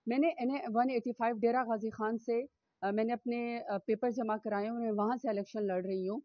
میں نے NA-185 ڈیرہ غازی خان سے میں نے اپنے پیپر جمع کرائے ہیں اور وہاں سے الیکشن لڑ رہی ہوں.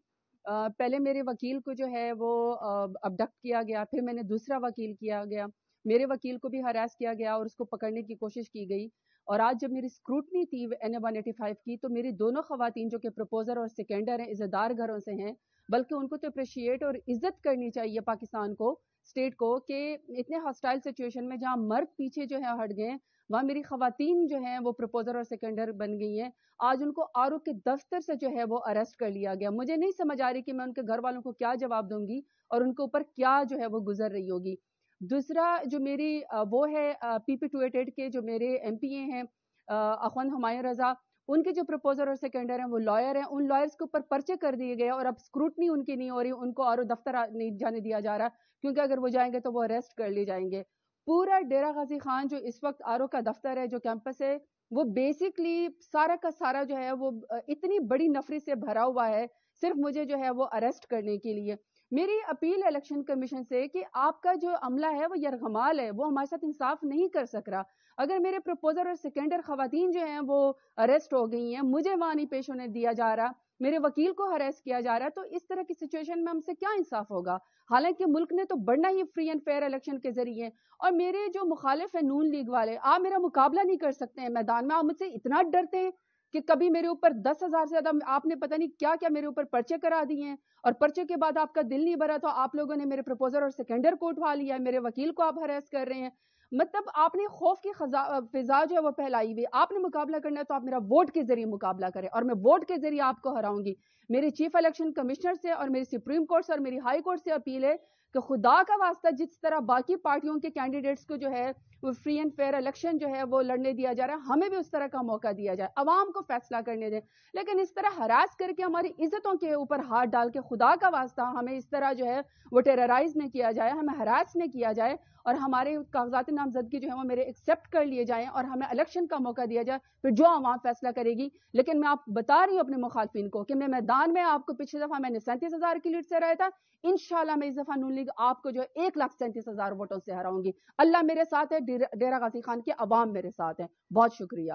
پہلے میرے وکیل کو جو ہے وہ ابڈکٹ کیا گیا، پھر میں نے دوسرا وکیل کیا گیا، میرے وکیل کو بھی ہراس کیا گیا اور اس کو پکڑنے کی کوشش کی گئی. اور آج جب میری اسکروٹنی تھی NA-185 کی تو میری دونوں خواتین جو کہ پروپوزر اور سیکنڈر ہیں، عزتدار گھروں سے ہیں، بلکہ ان کو تو اپریشیٹ اور عزت کرنی چاہیے پاکستان کو، اسٹیٹ کو، کہ اتنے ہاسٹائل سچویشن میں جہاں مرد پیچھے جو ہے ہٹ گئے، وہاں میری خواتین جو ہیں وہ پروپوزر اور سیکنڈر بن گئی ہیں. آج ان کو آر او کے دفتر سے جو ہے وہ اریسٹ کر لیا گیا. مجھے نہیں سمجھ آ رہی کہ میں ان کے گھر والوں کو کیا جواب دوں گی اور ان کے اوپر کیا جو ہے وہ گزر رہی ہوگی. دوسرا جو میری وہ ہے PP-288 کے جو میرے MPA ہیں اخوان ہمایوں رضا، ان کے جو پروپوزر اور سیکنڈر ہیں وہ لائر ہیں. ان لائرز کے اوپر پرچے کر دیے گئے اور اب اسکروٹنی ان کی نہیں ہو رہی، ان کو آر او دفتر نہیں جانے دیا جا رہا کیونکہ اگر وہ جائیں گے تو وہ اریسٹ کر لیے جائیں گے. پورا ڈیرہ غازی خان جو اس وقت آر او کا دفتر ہے، جو کیمپس ہے، وہ بیسکلی سارا کا سارا جو ہے وہ اتنی بڑی نفری سے بھرا ہوا ہے صرف مجھے جو ہے وہ اریسٹ کرنے کے لیے. میری اپیل الیکشن کمیشن سے کہ آپ کا جو عملہ ہے وہ یرغمال ہے، وہ ہمارے ساتھ انصاف نہیں کر سک رہا. اگر میرے پروپوزر اور سیکنڈر خواتین جو ہیں وہ اریسٹ ہو گئی ہیں، مجھے وہاں نہیں پیش ہونے دیا جا رہا، میرے وکیل کو ہراس کیا جا رہا ہے، تو اس طرح کی سچویشن میں ہم سے کیا انصاف ہوگا؟ حالانکہ ملک نے تو بڑھنا ہی فری اینڈ فیئر الیکشن کے ذریعے. اور میرے جو مخالف ہیں نون لیگ والے، آپ میرا مقابلہ نہیں کر سکتے ہیں میدان میں. آپ مجھ سے اتنا ڈرتے ہیں کہ کبھی میرے اوپر 10,000 سے زیادہ آپ نے پتہ نہیں کیا کیا میرے اوپر پرچے کرا دیے ہیں، اور پرچے کے بعد آپ کا دل نہیں بھرا تو آپ لوگوں نے میرے پروپوزر اور سیکنڈر کو اٹھا لیا ہے، میرے وکیل کو آپ ہراس کر رہے ہیں. مطلب آپ نے خوف کی فضا جو ہے وہ پھیلائی ہوئی. آپ نے مقابلہ کرنا ہے تو آپ میرا ووٹ کے ذریعے مقابلہ کریں، اور میں ووٹ کے ذریعے آپ کو ہراؤں گی. میری چیف الیکشن کمشنر سے اور میری سپریم کورٹ سے اور میری ہائی کورٹ سے اپیل ہے کہ خدا کا واسطہ جس طرح باقی پارٹیوں کے کینڈیڈیٹس کو جو ہے وہ فری اینڈ فیئر الیکشن جو ہے وہ لڑنے دیا جا رہا ہے، ہمیں بھی اس طرح کا موقع دیا جائے، عوام کو فیصلہ کرنے دیں. لیکن اس طرح ہراس کر کے ہماری عزتوں کے اوپر ہاتھ ڈال کے خدا کا واسطہ ہمیں اس طرح جو ہے وہ ٹیررائز نہ کیا جائے، ہمیں ہراس نہ کیا جائے، اور ہمارے کاغذات نامزدگی جو ہے وہ میرے ایکسیپٹ کر لیے جائیں اور ہمیں الیکشن کا موقع دیا جائے، پھر جو عوام فیصلہ کرے گی. لیکن میں آپ بتا رہی ہوں اپنے مخالفین کو کہ میں میدان میں آپ کو پچھلی دفعہ میں نے 37,000 کی لیڈ سے ہرایا تھا، انشاءاللہ میں اس دفعہ نون لیگ آپ کو جو ہے 1,37,000 ووٹوں سے ہراؤں گی. اللہ میرے ساتھ ہے، ڈیرہ غازی خان کے عوام میرے ساتھ ہیں. بہت شکریہ.